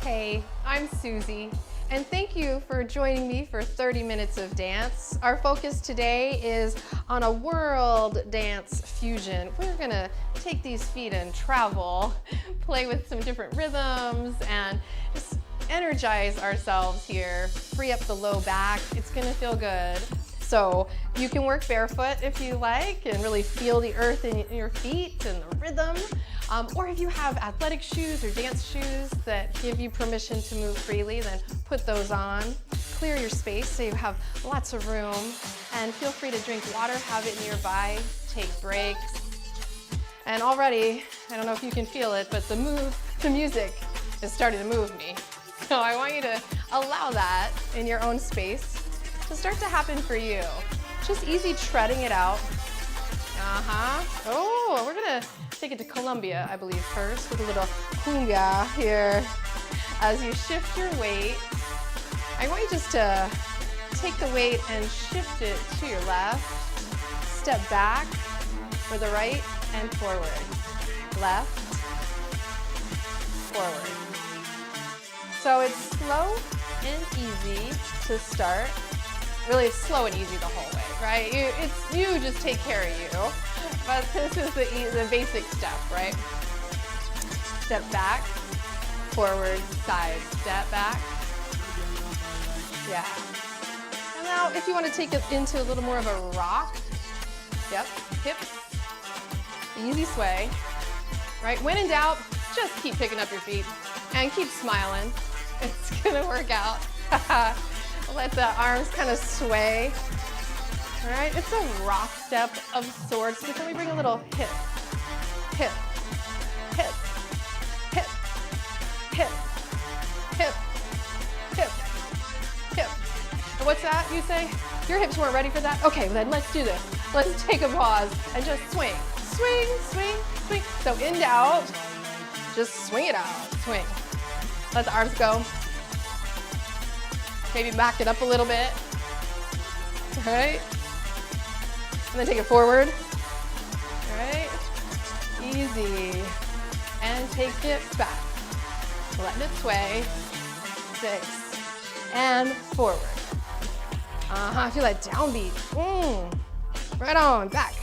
Hey, I'm Suzy, and thank you for joining me for 30 minutes of dance. Our focus today is on a world dance fusion. We're gonna take these feet and travel, play with some different rhythms, and just energize ourselves here, free up the low back. It's gonna feel good. So you can work barefoot if you like and really feel the earth in your feet and the rhythm. Or if you have athletic shoes or dance shoes that give you permission to move freely, then put those on. Clear your space so you have lots of room, and feel free to drink water, have it nearby, take breaks. And already, I don't know if you can feel it, but the music is starting to move me. So I want you to allow that in your own space to start to happen for you. Just easy treading it out. Oh, we're gonna take it to Colombia, I believe, first with a little cumbia here. As you shift your weight, I want you just to take the weight and shift it to your left. Step back for the right and forward. Left, forward. So it's slow and easy to start. Really, it's slow and easy the whole way, right? You just take care of you. But this is the basic step, right? Step back, forward, side, step back. Yeah. And now if you want to take it into a little more of a rock, yep, hips, easy sway, right? When in doubt, just keep picking up your feet and keep smiling. It's gonna work out. Let the arms kind of sway. All right, it's a rock step of sorts. So can we bring a little hip, hip, hip, hip, hip, hip, hip, hip. And what's that, you say? Your hips weren't ready for that? Okay, well then let's do this. Let's take a pause and just swing, swing, swing, swing. So in doubt, just swing it out, swing. Let the arms go. Maybe back it up a little bit. All right. And then take it forward. All right. Easy. And take it back. Letting it sway. 6. And forward. I feel that downbeat. Right on. Back.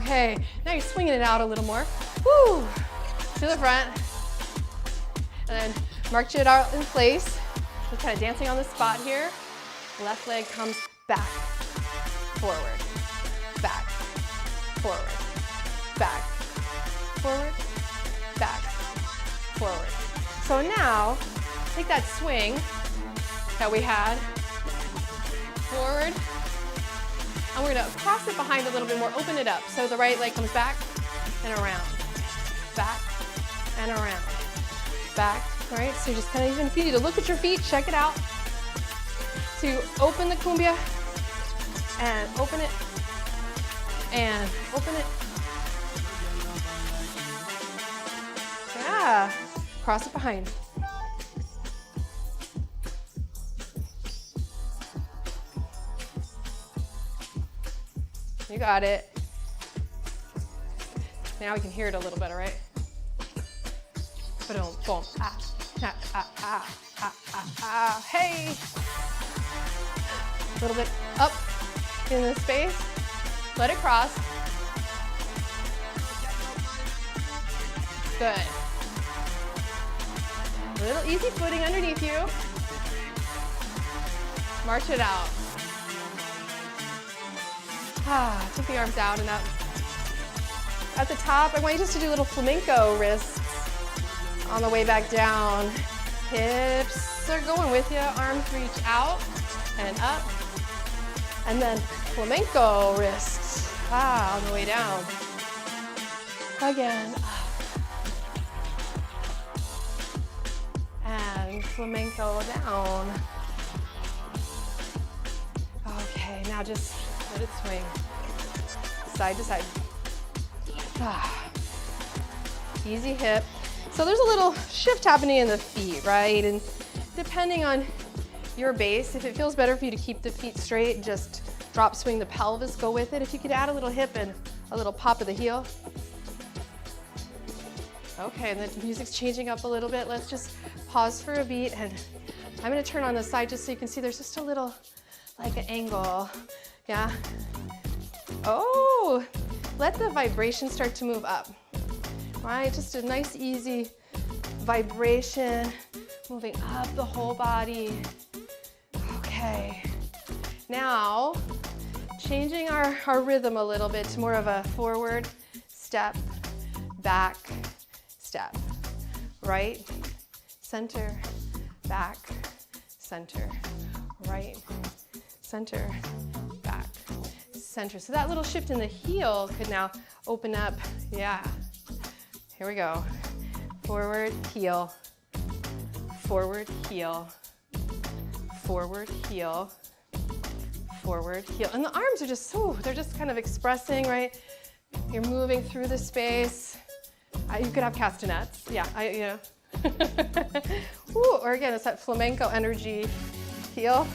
Okay. Now you're swinging it out a little more. Woo. To the front. And then march it out in place. Just kind of dancing on the spot here. Left leg comes back, forward, back, forward, back, forward, back, forward. So now, take that swing that we had, forward, and we're gonna cross it behind a little bit more, open it up. So the right leg comes back and around, back and around, back. All right, so just kind of, even if you need to look at your feet, check it out. To open the cumbia, and open it, and open it. Yeah, cross it behind. You got it. Now we can hear it a little better, right? Boom, boom, ah, ah, ah, ah, ah, ah, ah, hey. A little bit up in the space. Let it cross. Good. A little easy footing underneath you. March it out. Take the arms out and up. At the top, I want you just to do little flamenco wrists on the way back down. Hips are going with you. Arms reach out and up. And then flamenco wrists, on the way down. Again, up. And flamenco down. Okay, now just let it swing. Side to side. Easy hip. So there's a little shift happening in the feet, right? And depending on your base, if it feels better for you to keep the feet straight, just drop swing the pelvis, go with it. If you could add a little hip and a little pop of the heel. Okay, and the music's changing up a little bit. Let's just pause for a beat, and I'm gonna turn on the side just so you can see there's just a little, like an angle, yeah? Oh, let the vibration start to move up, right? Just a nice, easy vibration, moving up the whole body. Okay, now changing our rhythm a little bit to more of a forward step, back, step, right, center, back, center, right, center, back, center. So that little shift in the heel could now open up, yeah. Here we go. Forward, heel, forward, heel, forward, heel, forward, heel. And the arms are just so, they're just kind of expressing, right? You're moving through the space. You could have castanets, yeah, you know. Ooh, or again, it's that flamenco energy. Heel,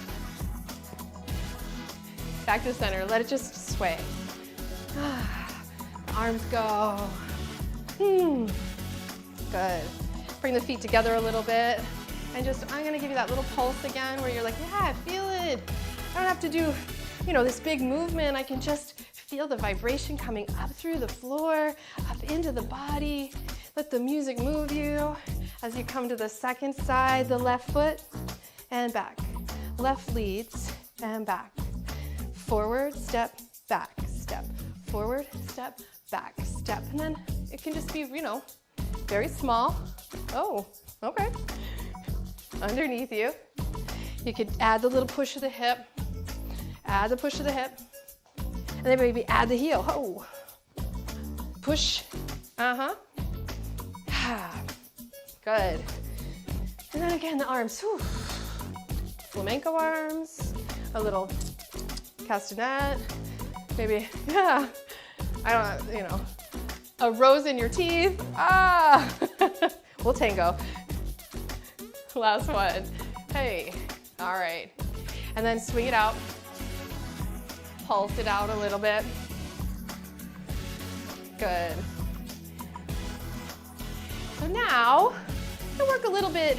back to center, let it just sway. Arms go. Good. Bring the feet together a little bit. And just, I'm gonna give you that little pulse again where you're like, yeah, I feel it. I don't have to do, you know, this big movement. I can just feel the vibration coming up through the floor, up into the body. Let the music move you as you come to the second side, the left foot and back. Left leads and back. Forward, step, back, step. Forward, step, back, step. And then it can just be, you know, very small. Oh, okay. Underneath you. You could add the little push of the hip, add the push of the hip, and then maybe add the heel. Oh, push, good. And then again, the arms, whew. Flamenco arms, a little castanet, maybe, yeah, I don't know, you know, a rose in your teeth, we'll tango. Last one, hey, all right. And then swing it out, pulse it out a little bit. Good. So now, we'll work a little bit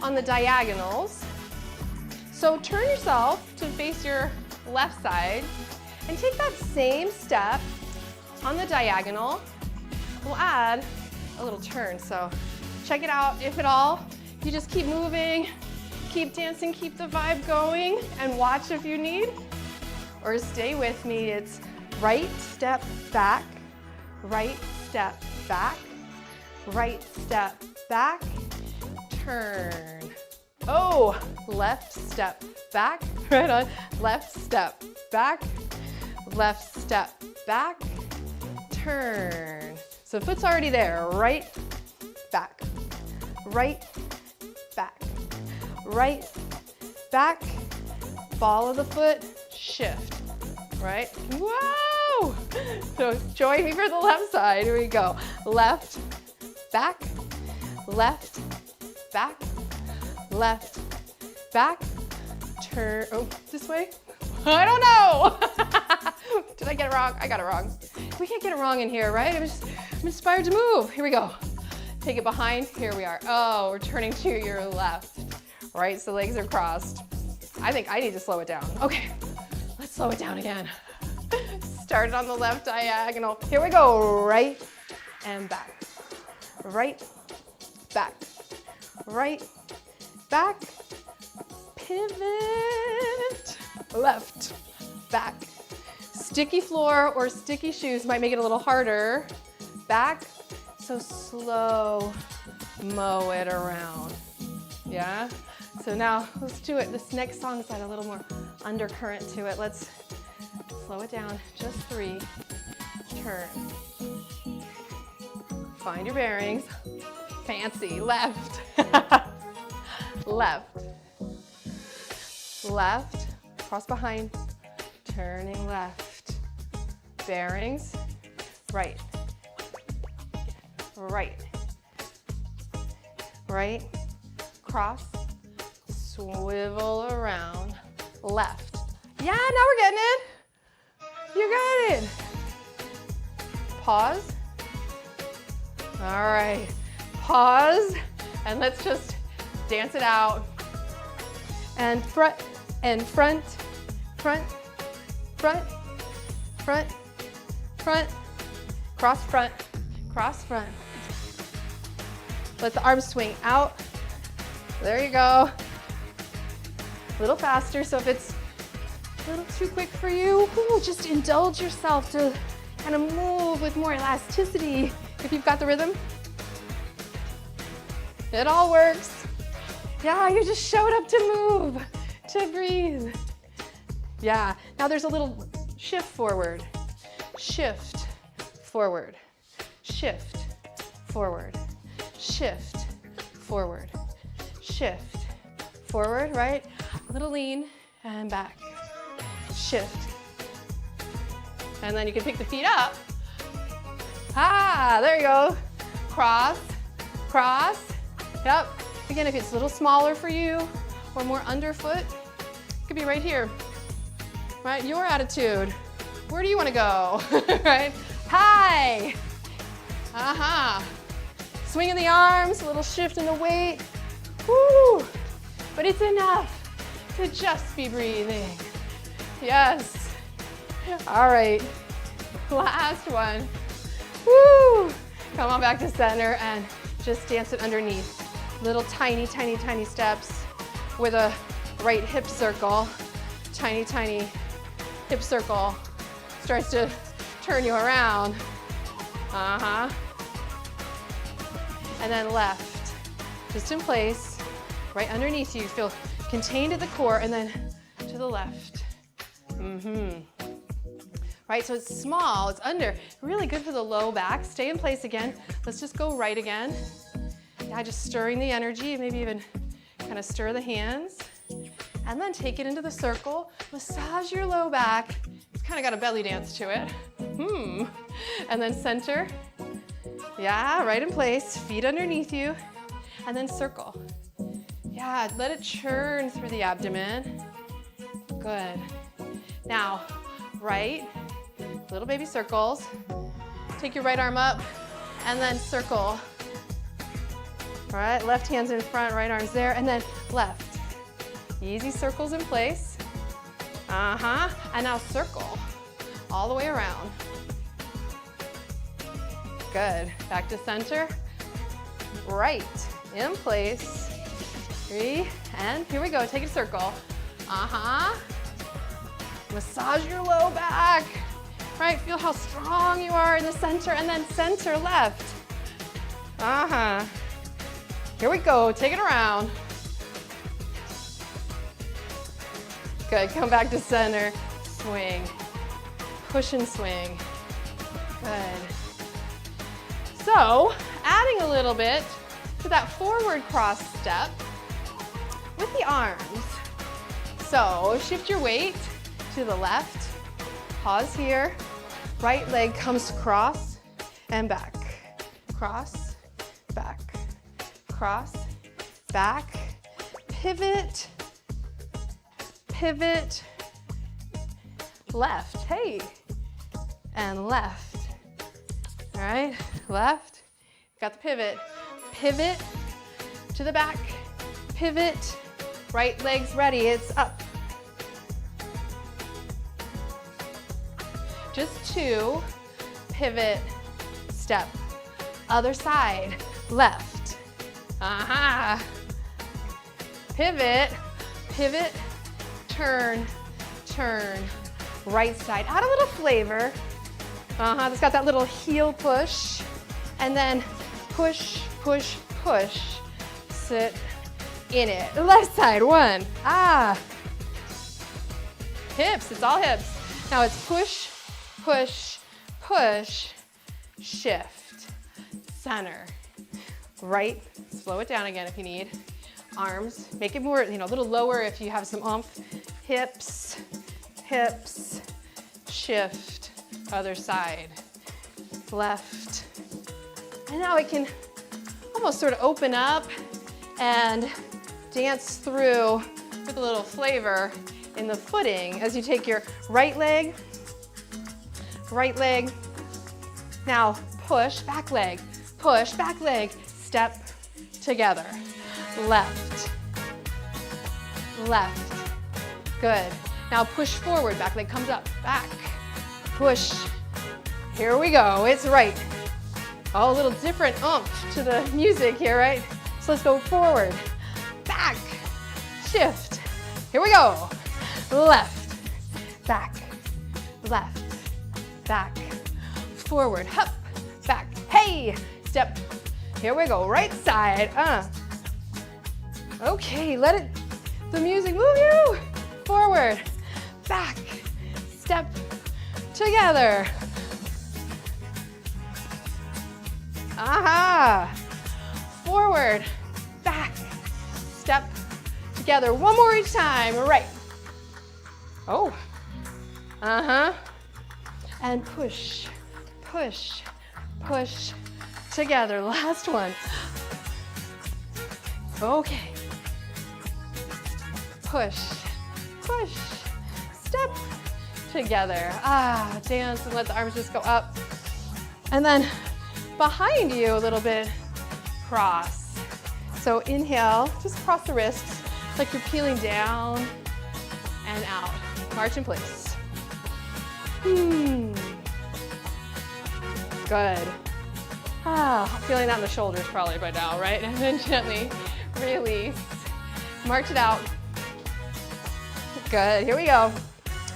on the diagonals. So turn yourself to face your left side and take that same step on the diagonal. We'll add a little turn. So check it out. If at all, you just keep moving, keep dancing, keep the vibe going, and watch if you need. Or stay with me. It's right step back, right step back, right step back, turn. Oh, left step back, right on. Left step back, left step back, turn. So foot's already there, right, back, right, back, right, back, ball of the foot, shift, right? Whoa! So join me for the left side, here we go. Left, back, left, back, left, back, turn, oh, this way? I don't know! Did I get it wrong? I got it wrong. We can't get it wrong in here, right? I'm inspired to move. Here we go. Take it behind, here we are. Oh, we're turning to your left, right? So legs are crossed. I think I need to slow it down. Okay, let's slow it down again. Started on the left diagonal. Here we go, right and back. Right, back, right, back, pivot, left, back. Sticky floor or sticky shoes might make it a little harder. Back, so slow, mow it around, yeah? So now let's do it. This next song's got a little more undercurrent to it. Let's slow it down, just 3, turn. Find your bearings. Fancy, left, left, left, cross behind, turning left, bearings, right, right, right, cross, swivel around, left. Yeah, now we're getting it. You got it. Pause. All right, pause, and let's just dance it out. And front, and front, front, front, front, front, cross front, cross front. Let the arms swing out. There you go. A little faster, so if it's a little too quick for you, just indulge yourself to kind of move with more elasticity if you've got the rhythm. It all works. Yeah, you just showed up to move, to breathe. Yeah, now there's a little shift forward, shift forward, shift forward, shift forward, shift forward, right? A little lean and back, shift. And then you can pick the feet up. Ah, there you go. Cross, cross, yep. Again, if it's a little smaller for you or more underfoot, it could be right here, right? Your attitude. Where do you want to go, right? High, Swing in the arms, a little shift in the weight. Woo! But it's enough to just be breathing. Yes. All right, last one. Woo! Come on back to center and just dance it underneath. Little tiny, tiny, tiny steps with a right hip circle. Tiny, tiny hip circle starts to turn you around. And then left, just in place, right underneath you. Feel contained at the core, and then to the left. Right, so it's small, it's under. Really good for the low back. Stay in place again. Let's just go right again. Yeah, just stirring the energy, maybe even kind of stir the hands. And then take it into the circle. Massage your low back. It's kind of got a belly dance to it. And then center. Yeah, right in place. Feet underneath you. And then circle. Yeah, let it churn through the abdomen. Good. Now, right, little baby circles. Take your right arm up and then circle. All right, left hand's in front, right arm's there, and then left. Easy circles in place. And now circle all the way around. Good. Back to center. Right, in place. 3, and here we go. Take a circle. Massage your low back. Right, feel how strong you are in the center, and then center left. Here we go, take it around. Good, come back to center. Swing, push and swing. Good. So, adding a little bit to that forward cross step with the arms. So, shift your weight to the left, pause here. Right leg comes cross and back. Cross, back, cross, back, pivot, pivot, left, hey, and left. All right, left, got the pivot. Pivot to the back, pivot, right leg's ready, it's up. Just 2, pivot, step. Other side, left. Pivot, pivot, turn, turn. Right side, add a little flavor. It's got that little heel push. And then push, push, push. Sit in it. Left side, 1. Hips, it's all hips. Now it's push, push, push, shift, center, right, slow it down again if you need. Arms, make it more, a little lower if you have some oomph. Hips, hips, shift, other side, left. And now it can almost sort of open up and dance through with a little flavor in the footing as you take your right leg, now push, back leg, push, back leg, step together. Left, left, good. Now push forward, back leg comes up, back, push. Here we go, it's right. Oh, a little different oomph to the music here, right? So let's go forward, back, shift. Here we go. Left, back, left, back, forward, up, back, hey, step. Here we go, right side, Okay, let it, the music move you. Forward, back, step, together. Aha. Forward, back, step, together. One more each time, right. Oh, and push, push, push, together. Last one. Okay. Push, push, step, together. Dance and let the arms just go up. And then behind you a little bit, cross. So inhale, just cross the wrists like you're peeling down and out. March in place. Good. Feeling that in the shoulders probably by now, right? And then gently release. March it out. Good, here we go.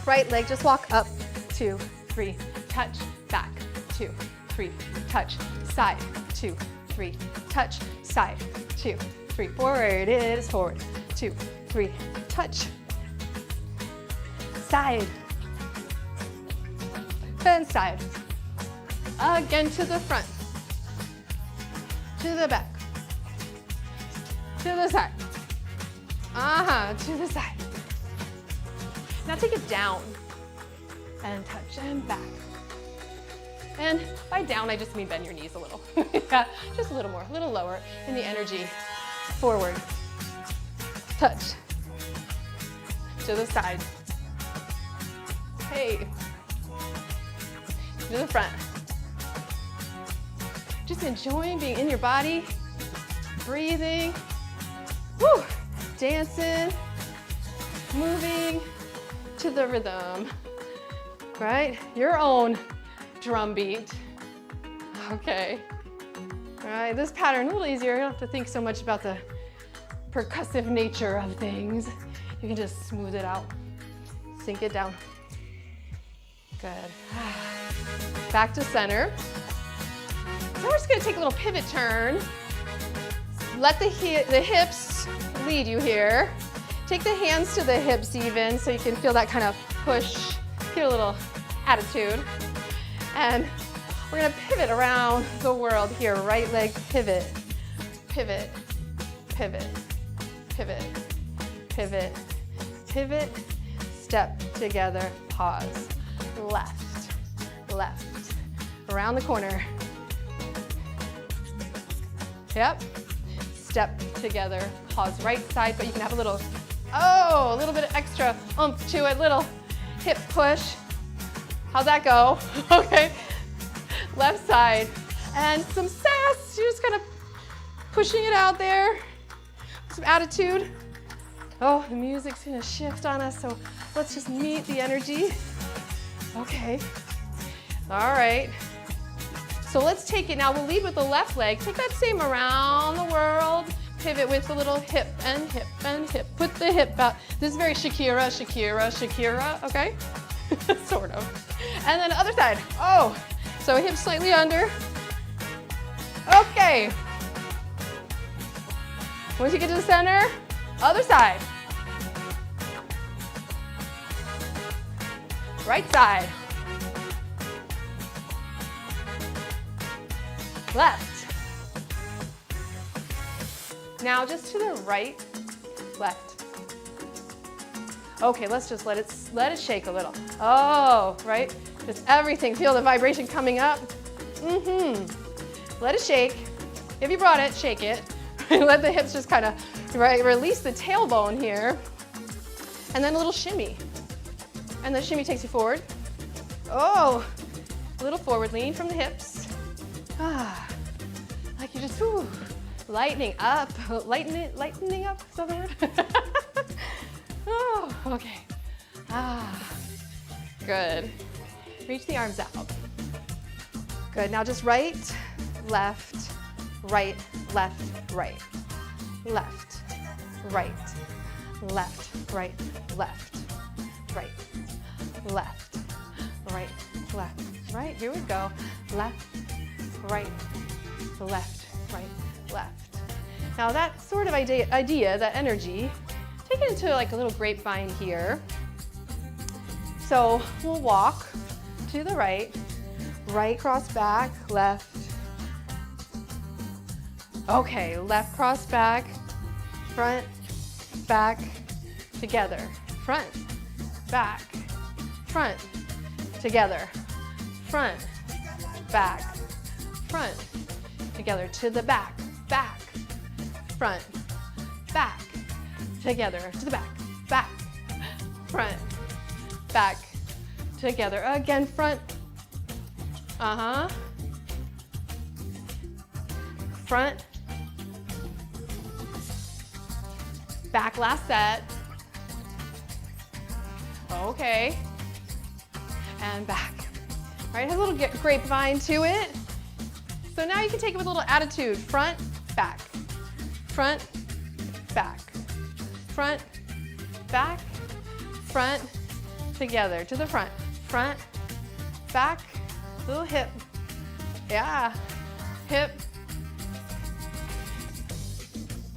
Right leg, just walk up, 2, 3, touch, back, 2, 3, touch, side, 2, 3, touch, side, 2, 3, forward, it is forward, 2, 3, touch, side, then side, again to the front, to the back, to the side, to the side. Now take it down and touch and back. And by down, I just mean bend your knees a little. Yeah, just a little more, a little lower in the energy. Forward, touch, to the side. Hey, to the front. Just enjoying being in your body, breathing, woo, dancing, moving to the rhythm, right? Your own drum beat. Okay. All right, this pattern a little easier. You don't have to think so much about the percussive nature of things. You can just smooth it out, sink it down. Good. Back to center. Now we're just gonna take a little pivot turn. Let the hips lead you here. Take the hands to the hips even so you can feel that kind of push, get a little attitude. And we're gonna pivot around the world here. Right leg pivot, pivot, pivot, pivot, pivot, pivot, step together, pause. Left, left, around the corner. Yep, step together, pause right side, but you can have a little bit of extra oomph to it, little hip push. How'd that go? Okay, left side. And some sass, you're just kind of pushing it out there. Some attitude. Oh, the music's gonna shift on us, so let's just meet the energy. Okay, all right. So let's take it, now we'll lead with the left leg. Take that same around the world. Pivot with a little hip and hip and hip. Put the hip out. This is very Shakira, Shakira, Shakira, okay? Sort of. And then the other side. Oh, so hip slightly under. Okay. Once you get to the center, other side. Right side. Left. Now just to the right, left. Okay, let's just let it shake a little. Oh, right? Just everything, feel the vibration coming up. Let it shake. If you brought it, shake it. Let the hips just kind of, right, release the tailbone here. And then a little shimmy. And the shimmy takes you forward. Oh, a little forward lean from the hips. just lightening up. Lightening up, is that the word? Oh, okay. Good. Reach the arms out. Good, now just right, left, right, left, right. Left, right, left, right, left, right, left, right, left, right. Here we go. Left, right, left, right, left. Now that sort of idea, that energy, take it into like a little grapevine here. So we'll walk to the right, right cross back, left. Okay, left cross back, front, back, together. Front, back, front, together. Front, back, front, together. To the back, back, front, back, together. To the back, back, front, back, together. Again, front, front, back, last set. Okay, and back. All right, has a little grapevine to it. So now you can take it with a little attitude. Front, back, front, back, front, back, front, together. To the front, front, back, little hip. Yeah, hip.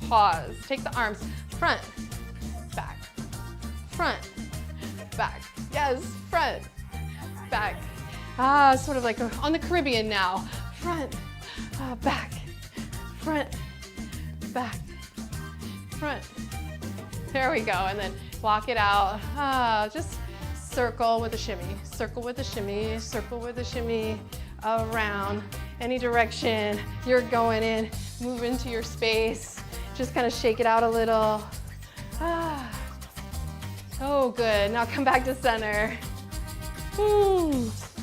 Pause. Take the arms. Front, back, front, back. Yes, front, back. Sort of like on the Caribbean now. Front, back, front, back, front. There we go. And then walk it out. Just circle with a shimmy. Circle with a shimmy. Circle with a shimmy. Around any direction you're going in. Move into your space. Just kind of shake it out a little. Oh, good. Now come back to center.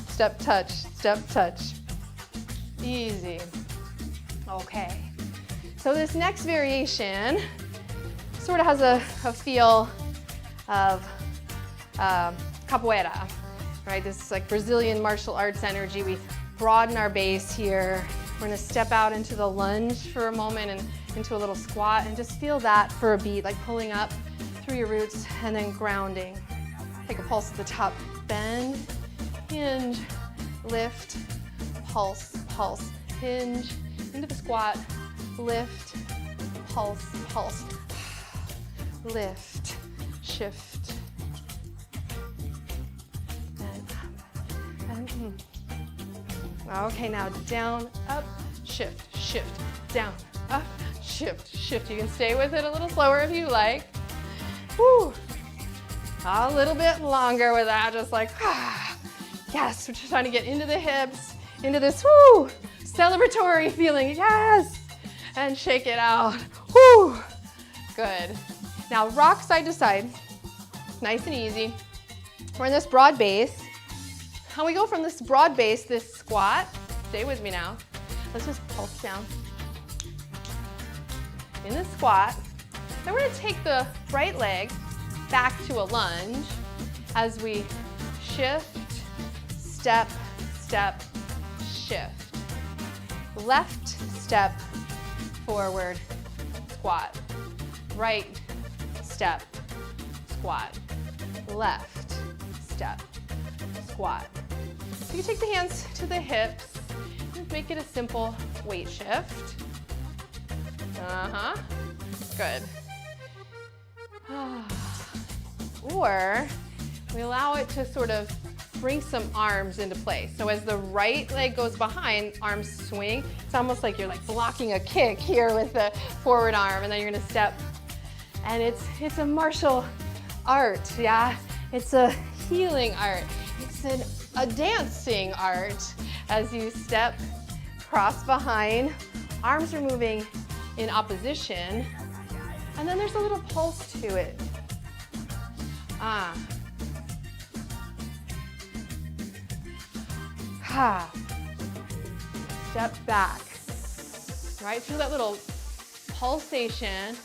Step, touch, step, touch. Easy. Okay. So this next variation sort of has a feel of capoeira, right? This is like Brazilian martial arts energy. We broaden our base here. We're gonna step out into the lunge for a moment and into a little squat and just feel that for a beat, like pulling up through your roots and then grounding. Take a pulse at the top. Bend, hinge, lift, pulse, pulse, hinge, into the squat, lift, pulse, pulse, lift, shift, and up, and Okay, now down, up, shift, shift, down, up, shift, shift. You can stay with it a little slower if you like. Woo. A little bit longer with that, just like, yes, we're just trying to get into the hips, into this, woo, celebratory feeling, yes, and shake it out, woo, good. Now rock side to side, nice and easy. We're in this broad base, and we go from this broad base, this squat, stay with me now, let's just pulse down. In the squat, then we're gonna take the right leg back to a lunge as we shift, step, step, shift. Left step, forward, squat. Right step, squat. Left step, squat. So you take the hands to the hips and make it a simple weight shift. Good. Or we allow it to sort of bring some arms into place. So as the right leg goes behind, arms swing. It's almost like you're like blocking a kick here with the forward arm, and then you're gonna step. And it's a martial art, yeah? It's a healing art. It's a dancing art. As you step, cross behind, arms are moving in opposition, and then there's a little pulse to it. Step back, right? Feel that little pulsation.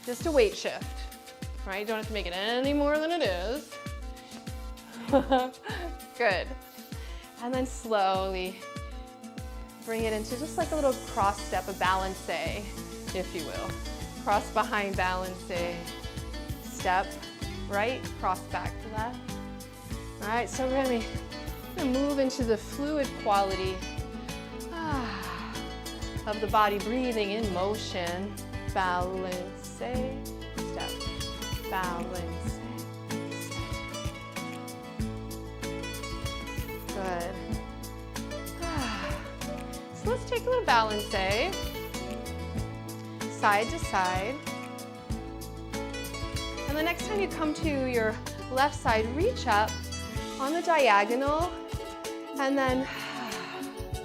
Just a weight shift, right? You don't have to make it any more than it is. Good. And then slowly bring it into just like a little cross step, a balance, if you will. Cross behind balance, step, right, cross back left. All right, so we're gonna move into the fluid quality of the body, breathing in motion. Balance, step, balance, step. Good. So let's take a little balance, side to side. And the next time you come to your left side, reach up on the diagonal and then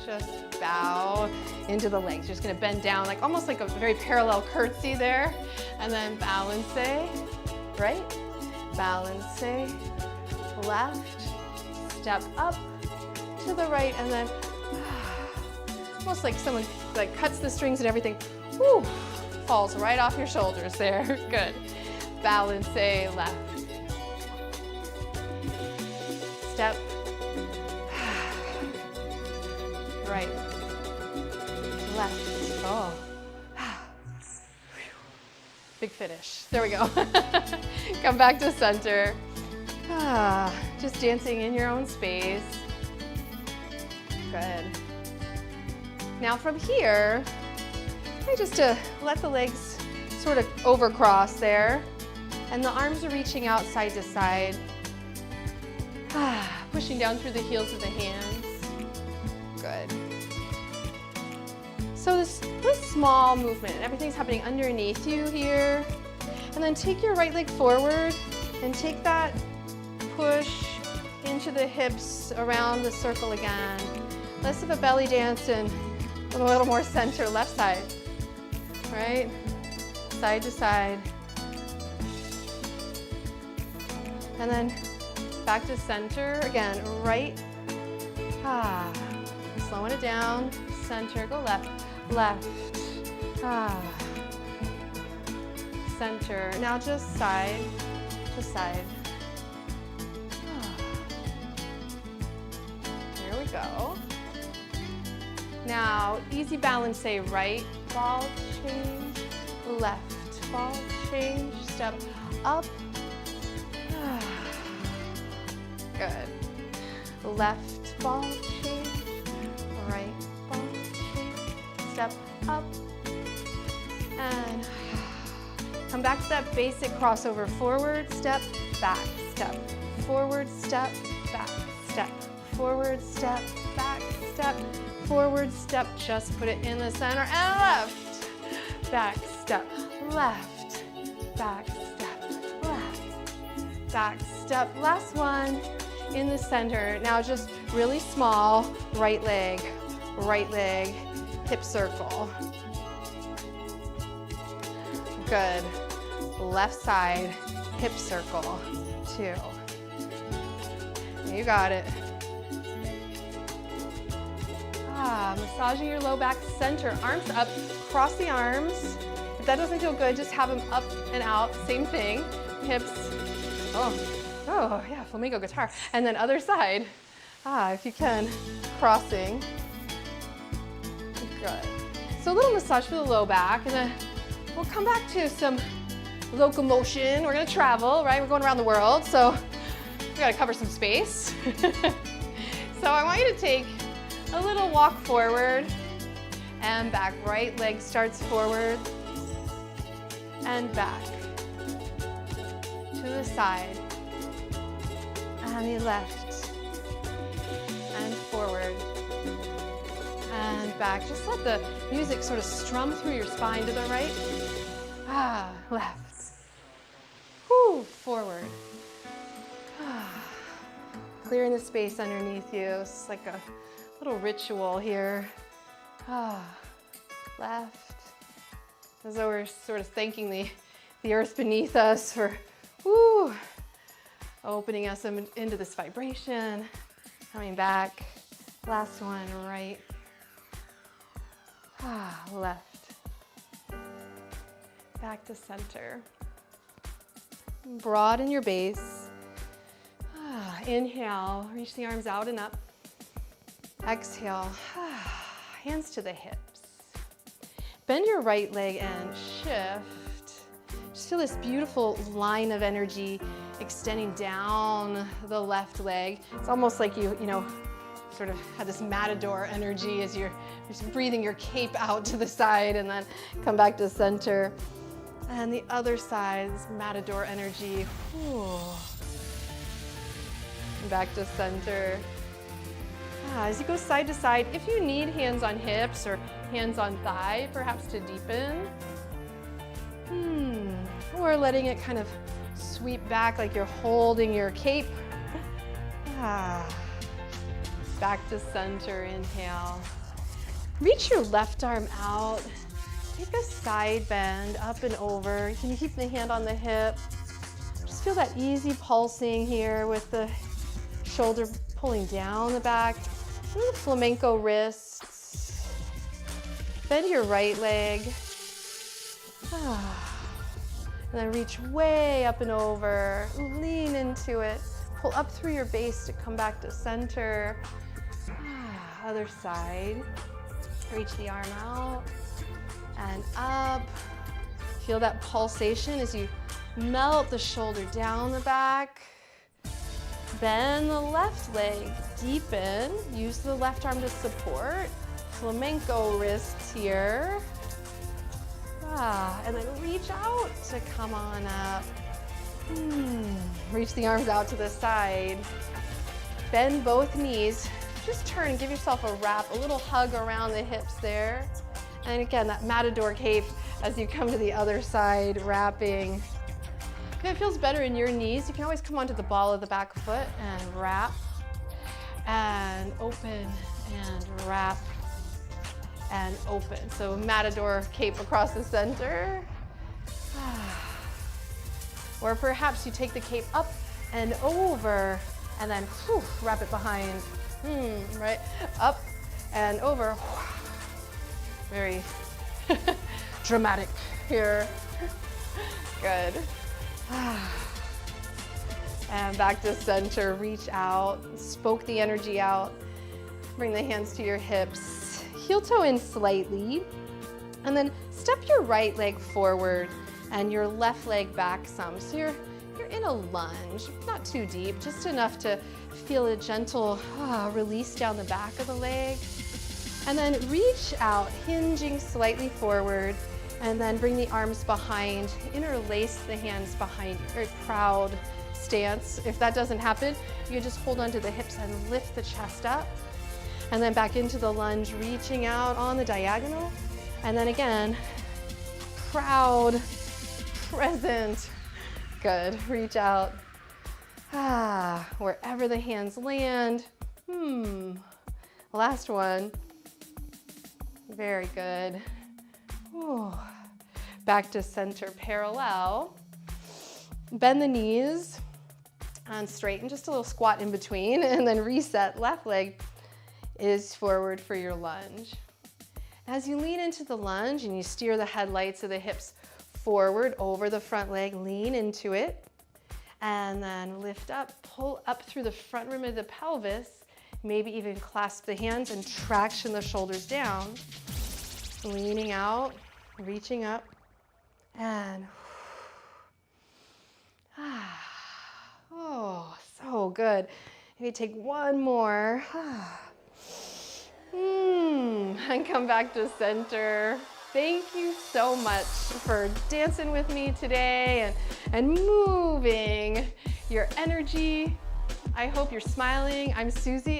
just bow into the legs. You're just gonna bend down, like almost like a very parallel curtsy there. And then balance, right? Balance, left, step up to the right, and then almost like someone like cuts the strings and everything, whew, falls right off your shoulders there. Good. Balance, left. Step. Right. Left. Oh. Big finish. There we go. Come back to center. Just dancing in your own space. Good. Now from here, just to let the legs sort of overcross there, and the arms are reaching out side to side, pushing down through the heels of the hands. Good. So this small movement, everything's happening underneath you here, and then take your right leg forward and take that push into the hips around the circle again. Less of a belly dance and a little more center, left side, right? Side to side. And then back to center, again, right. Slowing it down, center, go left, left. Center, now just side to side. There we go. Now, easy balance, say right, ball change, left, ball change, step up. Good. Left ball change, right ball change, step up. And come back to that basic crossover, forward, step, back, step, forward, step, back, step, forward, step, back, step, forward step, just put it in the center, and left, back step, left, back step, left, back step. Last one in the center. Now just really small, right leg, hip circle. Good. Left side, hip circle, 2. You got it. Massaging your low back, center, arms up, cross the arms. If that doesn't feel good, just have them up and out, same thing. Hips, oh yeah, flamenco guitar. And then other side, if you can, crossing. Good. So a little massage for the low back, and then we'll come back to some locomotion. We're gonna travel, right? We're going around the world, so we gotta cover some space. So I want you to take a little walk forward and back. Right leg starts forward and back. To the side. And the left. And forward. And back. Just let the music sort of strum through your spine to the right. Left. Whew, forward. Clearing the space underneath you. It's like a little ritual here. Left. As though we're sort of thanking the earth beneath us for opening us into this vibration. Coming back. Last one, right. Left. Back to center. Broaden your base. Inhale, reach the arms out and up. Exhale, hands to the hips. Bend your right leg and shift. Just feel this beautiful line of energy extending down the left leg. It's almost like you sort of have this matador energy as you're just breathing your cape out to the side and then come back to center. And the other side, this matador energy. Back to center. As you go side to side, if you need hands on hips or hands on thigh, perhaps to deepen. Or letting it kind of sweep back like you're holding your cape. Back to center, inhale. Reach your left arm out. Take a side bend up and over. You can keep the hand on the hip. Just feel that easy pulsing here with the shoulder pulling down the back. Little flamenco wrists. Bend your right leg. And then reach way up and over. Lean into it. Pull up through your base to come back to center. Other side. Reach the arm out and up. Feel that pulsation as you melt the shoulder down the back. Bend the left leg, deepen. Use the left arm to support. Flamenco wrists here. And then reach out to come on up. Reach the arms out to the side. Bend both knees. Just turn, give yourself a wrap, a little hug around the hips there. And again, that matador cape as you come to the other side, wrapping. If it feels better in your knees, you can always come onto the ball of the back foot and wrap. And open and wrap. And open. So matador cape across the center. Or perhaps you take the cape up and over and then wrap it behind. Right? Up and over. Very dramatic here. Good. And back to center. Reach out. Spoke the energy out. Bring the hands to your hips. Heel toe in slightly. And then step your right leg forward and your left leg back some. So you're in a lunge, not too deep, just enough to feel a gentle release down the back of the leg. And then reach out, hinging slightly forward, and then bring the arms behind, interlace the hands behind you. Very proud stance. If that doesn't happen, you can just hold onto the hips and lift the chest up. And then back into the lunge, reaching out on the diagonal. And then again, proud, present. Good, reach out. Wherever the hands land. Last one. Very good. Back to center, parallel. Bend the knees and straighten, just a little squat in between, and then reset. Left leg is forward for your lunge. As you lean into the lunge and you steer the headlights of the hips forward over the front leg, lean into it, and then lift up, pull up through the front rim of the pelvis, maybe even clasp the hands and traction the shoulders down. Leaning out, reaching up, and so good. Maybe take one more. And come back to center. Thank you so much for dancing with me today and moving your energy. I hope you're smiling. I'm Suzy.